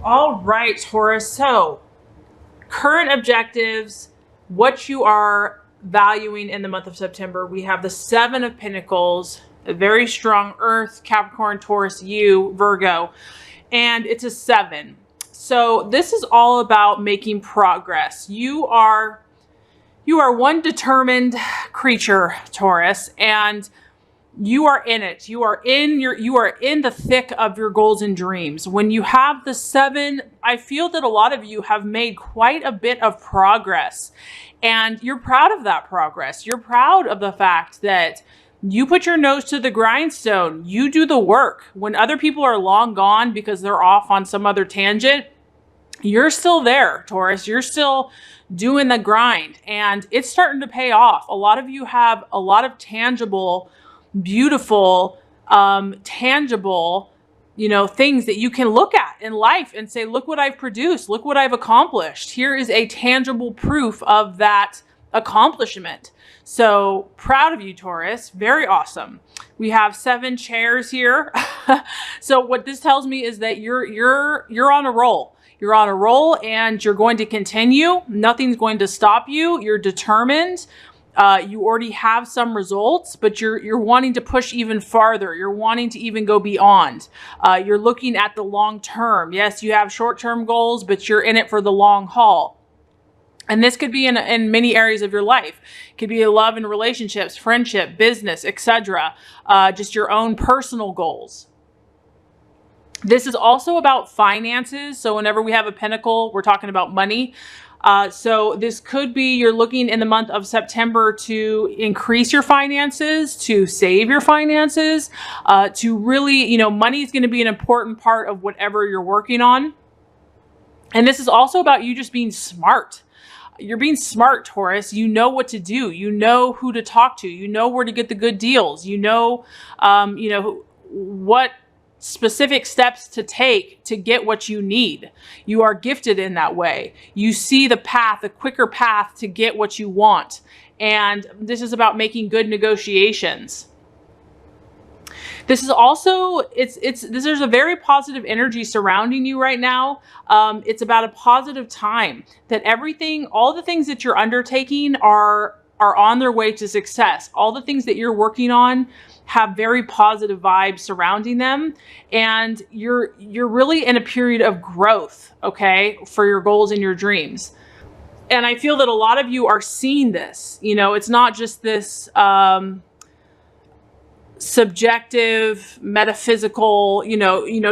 All right, Taurus. So, current objectives, what you are valuing in the month of September. We have the Seven of Pentacles, a very strong Earth, Capricorn, Taurus, you, Virgo, and it's a 7. So, this is all about making progress. You are one determined creature, Taurus, and you are in it. You are in the thick of your goals and dreams. When you have the 7, I feel that a lot of you have made quite a bit of progress, and you're proud of that progress. You're proud of the fact that you put your nose to the grindstone. You do the work. When other people are long gone because they're off on some other tangent, you're still there, Taurus. You're still doing the grind, and it's starting to pay off. A lot of you have a lot of tangible, beautiful, tangible, things that you can look at in life and say, look what I've produced. Look what I've accomplished. Here is a tangible proof of that accomplishment. So proud of you, Taurus. Very awesome. We have 7 chairs here. So what this tells me is that you're on a roll. You're on a roll and you're going to continue. Nothing's going to stop you. You're determined. You already have some results, but you're wanting to push even farther. You're wanting to even go beyond. You're looking at the long term. Yes, you have short-term goals, but you're in it for the long haul. And this could be in many areas of your life. It could be love and relationships, friendship, business, etc. Just your own personal goals. This is also about finances. So whenever we have a pentacle, we're talking about money. So this could be you're looking in the month of September to increase your finances, to save your finances, to really, money is going to be an important part of whatever you're working on. And this is also about you just being smart. You're being smart, Taurus. You know what to do. You know who to talk to. You know where to get the good deals. You know what specific steps to take to get what you need. You are gifted in that way. You see the path, a quicker path to get what you want. And this is about making good negotiations. This is also, there's a very positive energy surrounding you right now. It's about a positive time that all the things that you're undertaking are on their way to success. All the things that you're working on have very positive vibes surrounding them. And you're really in a period of growth, okay, for your goals and your dreams. And I feel that a lot of you are seeing this, it's not just this, subjective, metaphysical,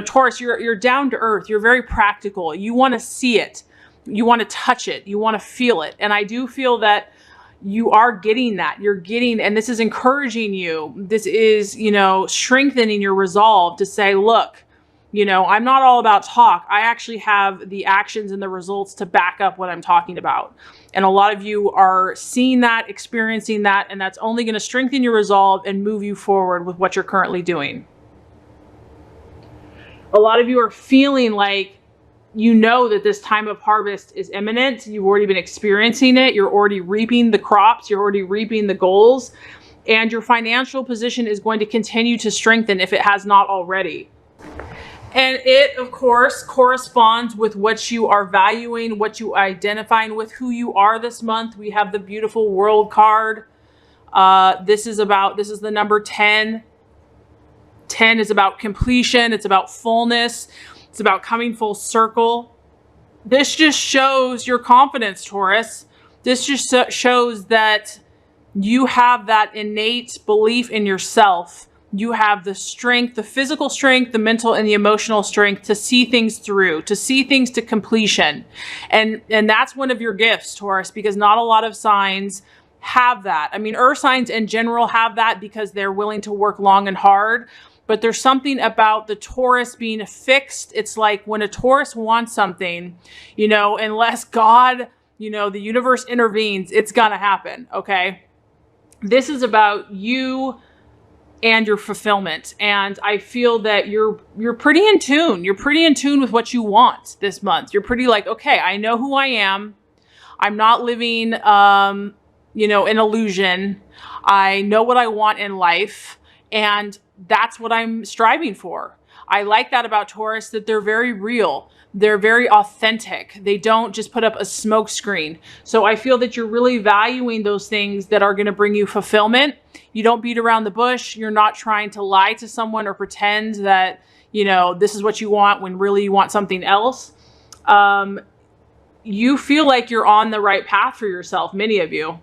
Taurus, you're down to earth. You're very practical. You want to see it. You want to touch it. You want to feel it. And I do feel that you are getting that. You're getting, and this is encouraging you. This is, strengthening your resolve to say, look, I'm not all about talk. I actually have the actions and the results to back up what I'm talking about. And a lot of you are seeing that, experiencing that, and that's only going to strengthen your resolve and move you forward with what you're currently doing. A lot of you are feeling like that this time of harvest is imminent. You've already been experiencing it. You're already reaping the crops. You're already reaping the goals. And your financial position is going to continue to strengthen if it has not already. And it, of course, corresponds with what you are valuing, what you are identifying with, who you are this month. We have the beautiful World card. This is the number 10. 10 is about completion. It's about fullness. It's about coming full circle. This just shows your confidence, Taurus. This just shows that you have that innate belief in yourself. You have the strength, the physical strength, the mental and the emotional strength to see things through, to see things to completion. And that's one of your gifts, Taurus, because not a lot of signs have that. I mean, earth signs in general have that because they're willing to work long and hard. But there's something about the Taurus being fixed. It's like when a Taurus wants something, unless God, the universe intervenes, it's gonna happen, okay? This is about you and your fulfillment. And I feel that you're pretty in tune. You're pretty in tune with what you want this month. You're pretty like, okay, I know who I am. I'm not living, an illusion. I know what I want in life. And that's what I'm striving for. I like that about Taurus, that they're very real. They're very authentic. They don't just put up a smoke screen. So I feel that you're really valuing those things that are going to bring you fulfillment. You don't beat around the bush. You're not trying to lie to someone or pretend that, you know, this is what you want when really you want something else. You feel like you're on the right path for yourself, many of you,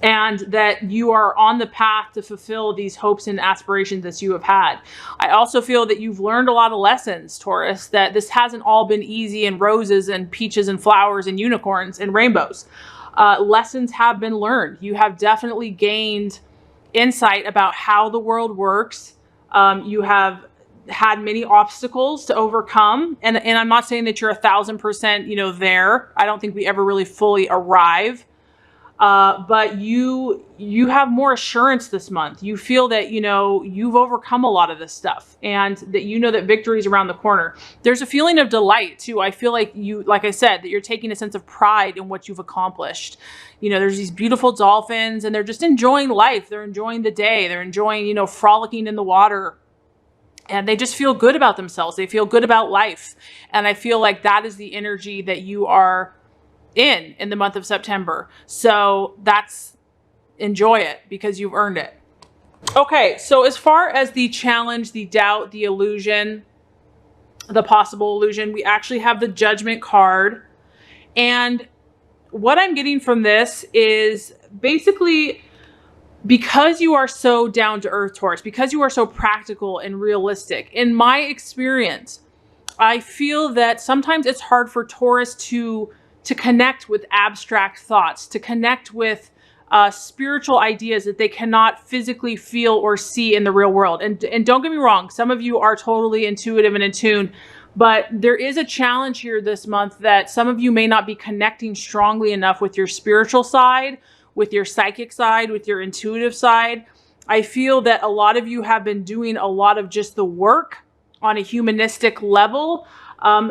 and that you are on the path to fulfill these hopes and aspirations that you have had. I also feel that you've learned a lot of lessons, Taurus, that this hasn't all been easy and roses and peaches and flowers and unicorns and rainbows. Lessons have been learned. You have definitely gained insight about how the world works. You have had many obstacles to overcome. And I'm not saying that you're 1,000%, you know, there. I don't think we ever really fully arrive. But you have more assurance this month. You feel that, you know, you've overcome a lot of this stuff and that you know that victory is around the corner. There's a feeling of delight too. I feel like you, like I said, that you're taking a sense of pride in what you've accomplished. You know, there's these beautiful dolphins and they're just enjoying life. They're enjoying the day. They're enjoying, you know, frolicking in the water. And they just feel good about themselves. They feel good about life. And I feel like that is the energy that you are in the month of September. So enjoy it because you've earned it. Okay, so as far as the challenge, the doubt, the illusion, the possible illusion, we actually have the Judgment card. And what I'm getting from this is basically, because you are so down to earth, Taurus, because you are so practical and realistic, in my experience, I feel that sometimes it's hard for Taurus to connect with abstract thoughts, to connect with spiritual ideas that they cannot physically feel or see in the real world. And don't get me wrong, some of you are totally intuitive and in tune, but there is a challenge here this month that some of you may not be connecting strongly enough with your spiritual side, with your psychic side, with your intuitive side. I feel that a lot of you have been doing a lot of just the work on a humanistic level.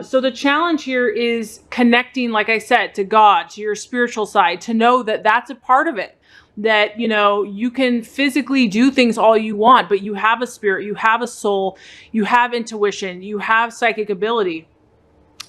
So the challenge here is connecting, like I said, to God, to your spiritual side, to know that that's a part of it. That, you know, you can physically do things all you want, but you have a spirit, you have a soul, you have intuition, you have psychic ability.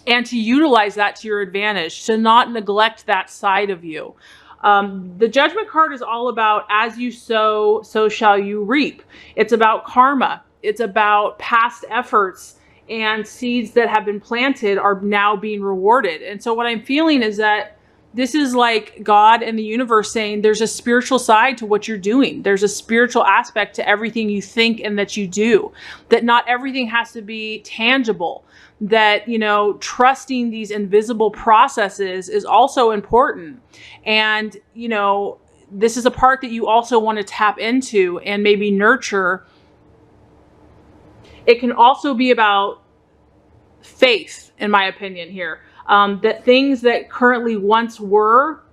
And to utilize that to your advantage, to not neglect that side of you. The Judgment card is all about, as you sow, so shall you reap. It's about karma. It's about past efforts, and seeds that have been planted are now being rewarded. And so what I'm feeling is that this is like God and the universe saying there's a spiritual side to what you're doing. There's a spiritual aspect to everything you think and that you do, that not everything has to be tangible, that, you know, trusting these invisible processes is also important. And, you know, this is a part that you also want to tap into and maybe nurture. It can also be about faith, in my opinion here, that things that currently once were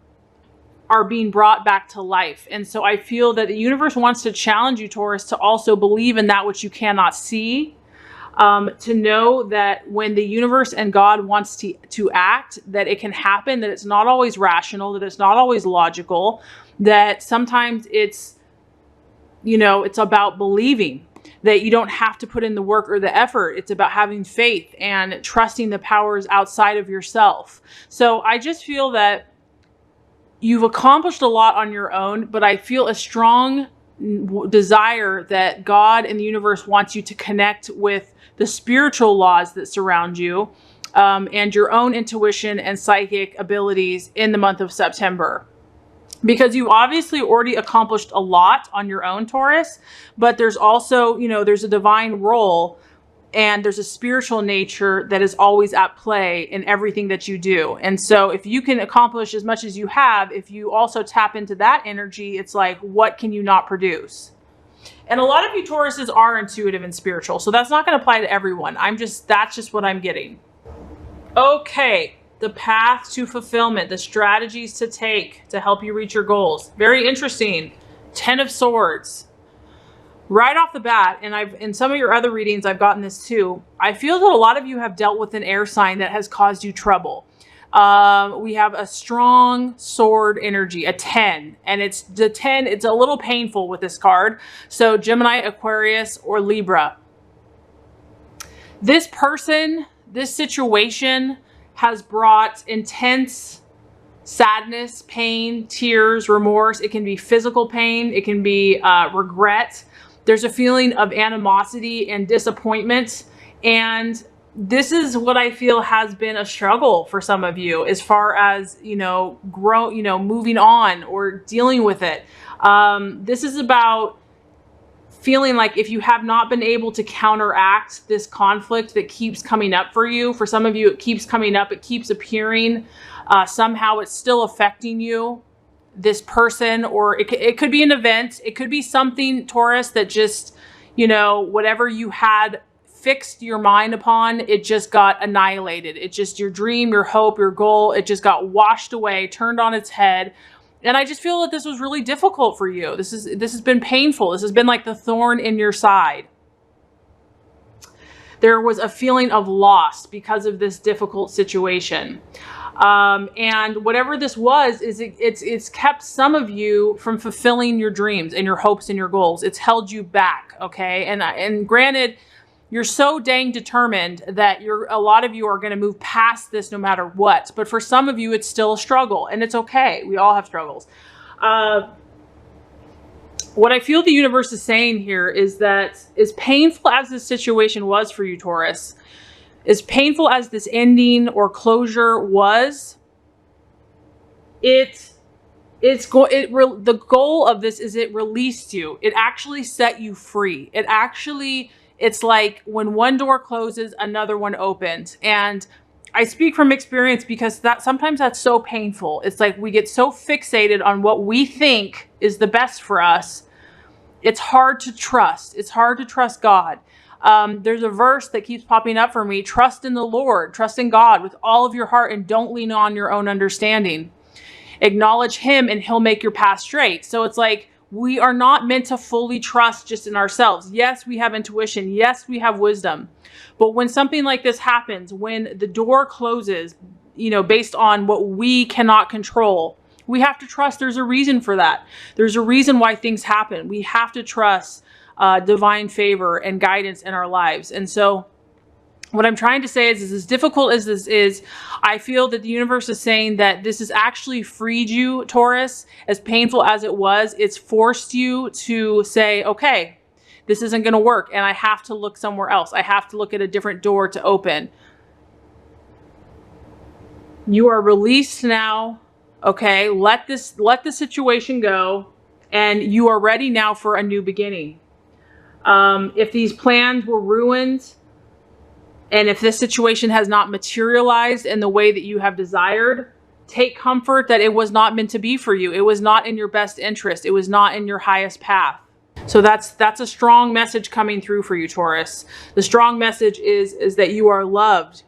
are being brought back to life. And so I feel that the universe wants to challenge you, Taurus, to also believe in that which you cannot see, to know that when the universe and God wants to act, that it can happen, that it's not always rational, that it's not always logical, that sometimes it's, you know, it's about believing. That you don't have to put in the work or the effort. It's about having faith and trusting the powers outside of yourself. So I just feel that you've accomplished a lot on your own, but I feel a strong desire that God and the universe wants you to connect with the spiritual laws that surround you, and your own intuition and psychic abilities in the month of September. Because you've obviously already accomplished a lot on your own, Taurus, but there's also, you know, there's a divine role and there's a spiritual nature that is always at play in everything that you do. And so if you can accomplish as much as you have, if you also tap into that energy, it's like, what can you not produce? And a lot of you Tauruses are intuitive and spiritual, so that's not going to apply to everyone. That's just what I'm getting. Okay. The path to fulfillment, the strategies to take to help you reach your goals. Very interesting. 10 of Swords. Right off the bat, and in some of your other readings, I've gotten this too. I feel that a lot of you have dealt with an air sign that has caused you trouble. We have a strong sword energy, a 10, and it's the 10. It's a little painful with this card. So Gemini, Aquarius, or Libra. This person, this situation has brought intense sadness, pain, tears, remorse. It can be physical pain. It can be regret. There's a feeling of animosity and disappointment. And this is what I feel has been a struggle for some of you as far as, moving on or dealing with it. This is about feeling like if you have not been able to counteract this conflict that keeps coming up for you, for some of you, it keeps coming up, it keeps appearing, somehow it's still affecting you, this person, or it could be an event. It could be something, Taurus, that just, whatever you had fixed your mind upon, it just got annihilated. It just, your dream, your hope, your goal, it just got washed away, turned on its head. And I just feel that this was really difficult for you. This has been painful. This has been like the thorn in your side. There was a feeling of loss because of this difficult situation. And whatever this was, it's kept some of you from fulfilling your dreams and your hopes and your goals. It's held you back, okay? And granted, you're so dang determined that a lot of you are going to move past this no matter what. But for some of you, it's still a struggle, and it's okay. We all have struggles. What I feel the universe is saying here is that as painful as this situation was for you, Taurus, as painful as this ending or closure was, the goal of this is it released you. It actually set you free. It's like when one door closes, another one opens. And I speak from experience because sometimes that's so painful. It's like we get so fixated on what we think is the best for us. It's hard to trust. It's hard to trust God. There's a verse that keeps popping up for me. Trust in the Lord, trust in God with all of your heart, and don't lean on your own understanding. Acknowledge him and he'll make your path straight. So it's like, we are not meant to fully trust just in ourselves. Yes, we have intuition. Yes, we have wisdom. But when something like this happens, when the door closes, based on what we cannot control, we have to trust there's a reason for that. There's a reason why things happen. We have to trust divine favor and guidance in our lives. And so what I'm trying to say is as difficult as this is, I feel that the universe is saying that this has actually freed you, Taurus. As painful as it was, it's forced you to say, okay, this isn't going to work, and I have to look somewhere else. I have to look at a different door to open. You are released now, okay? Let the situation go, and you are ready now for a new beginning. If these plans were ruined, and if this situation has not materialized in the way that you have desired, take comfort that it was not meant to be for you. It was not in your best interest. It was not in your highest path. So that's a strong message coming through for you, Taurus. The strong message is that you are loved.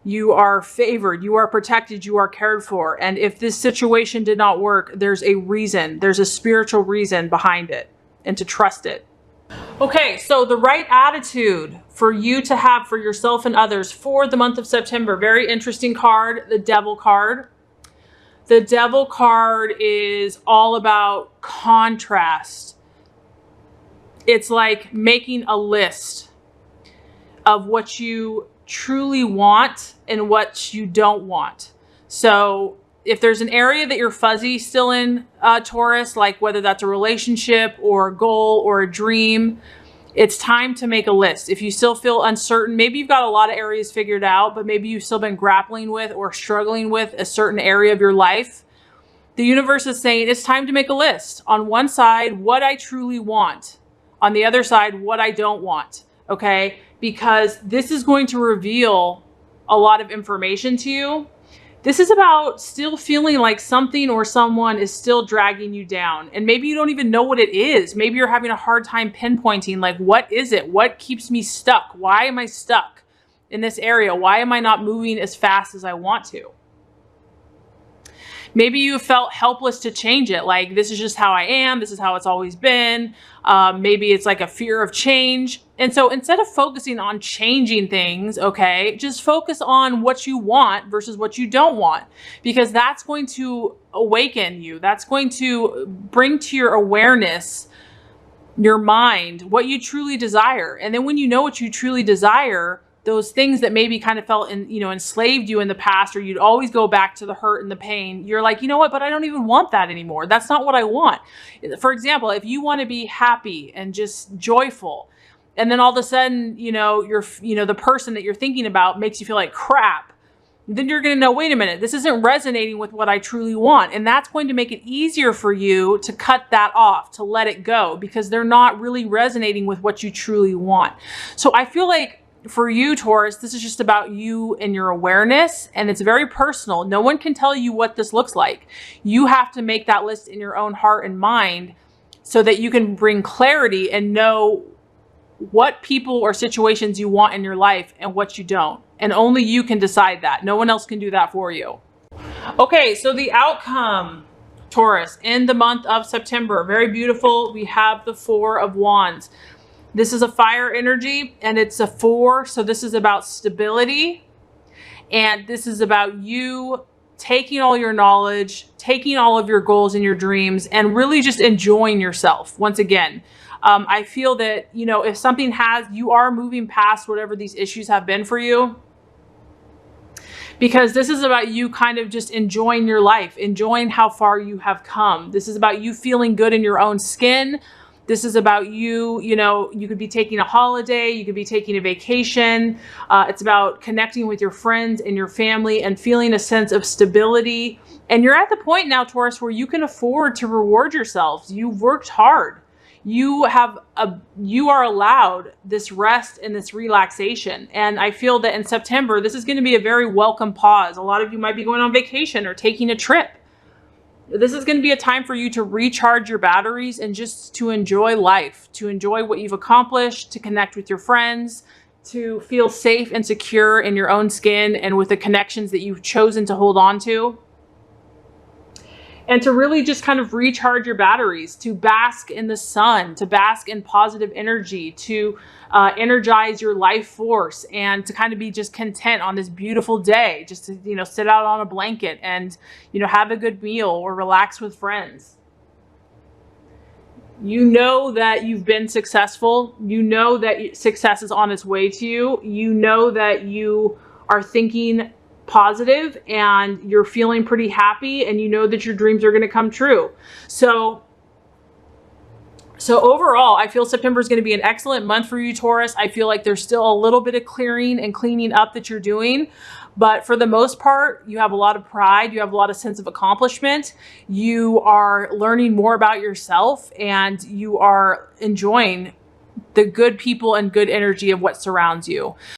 You are favored. You are protected. You are cared for. And if this situation did not work, there's a reason. There's a spiritual reason behind it, and to trust it. Okay, so the right attitude for you to have for yourself and others for the month of September. Very interesting card, the Devil card. The Devil card is all about contrast. It's like making a list of what you truly want and what you don't want. So if there's an area that you're fuzzy still in, Taurus, like whether that's a relationship or a goal or a dream, it's time to make a list. If you still feel uncertain, maybe you've got a lot of areas figured out, but maybe you've still been grappling with or struggling with a certain area of your life. The universe is saying it's time to make a list. On one side, what I truly want. On the other side, what I don't want. Okay? Because this is going to reveal a lot of information to you. This is about still feeling like something or someone is still dragging you down. And maybe you don't even know what it is. Maybe you're having a hard time pinpointing, like, what is it? What keeps me stuck? Why am I stuck in this area? Why am I not moving as fast as I want to? Maybe you felt helpless to change it. Like, this is just how I am. This is how it's always been. Maybe it's like a fear of change. And so instead of focusing on changing things, okay, just focus on what you want versus what you don't want, because that's going to awaken you. That's going to bring to your awareness, your mind, what you truly desire. And then when you know what you truly desire, those things that maybe kind of felt enslaved you in the past, or you'd always go back to the hurt and the pain. You're like, you know what, but I don't even want that anymore. That's not what I want. For example, if you want to be happy and just joyful, and then all of a sudden, the person that you're thinking about makes you feel like crap, then you're going to know, wait a minute, this isn't resonating with what I truly want. And that's going to make it easier for you to cut that off, to let it go, because they're not really resonating with what you truly want. So I feel like for you, Taurus, this is just about you and your awareness, and it's very personal. No one can tell you what this looks like. You have to make that list in your own heart and mind so that you can bring clarity and know what people or situations you want in your life and what you don't. And only you can decide that. No one else can do that for you. Okay, so the outcome, Taurus, in the month of September, very beautiful. We have the 4 of Wands. This is a fire energy, and it's a 4. So this is about stability. And this is about you taking all your knowledge, taking all of your goals and your dreams, and really just enjoying yourself. Once again, I feel that, if something you are moving past whatever these issues have been for you, because this is about you kind of just enjoying your life, enjoying how far you have come. This is about you feeling good in your own skin. This is about you, you could be taking a holiday, you could be taking a vacation. It's about connecting with your friends and your family and feeling a sense of stability. And you're at the point now, Taurus, where you can afford to reward yourselves. You've worked hard. You are allowed this rest and this relaxation. And I feel that in September, this is going to be a very welcome pause. A lot of you might be going on vacation or taking a trip. This is going to be a time for you to recharge your batteries and just to enjoy life, to enjoy what you've accomplished, to connect with your friends, to feel safe and secure in your own skin and with the connections that you've chosen to hold on to. And to really just kind of recharge your batteries, to bask in the sun, to bask in positive energy, to energize your life force, and to kind of be just content on this beautiful day, just to, sit out on a blanket and, have a good meal or relax with friends. You know that you've been successful. You know that success is on its way to you. You know that you are thinking positive and you're feeling pretty happy, and you know that your dreams are going to come true. So overall, I feel September is going to be an excellent month for you, Taurus. I feel like there's still a little bit of clearing and cleaning up that you're doing, but for the most part, you have a lot of pride. You have a lot of sense of accomplishment. You are learning more about yourself, and you are enjoying the good people and good energy of what surrounds you.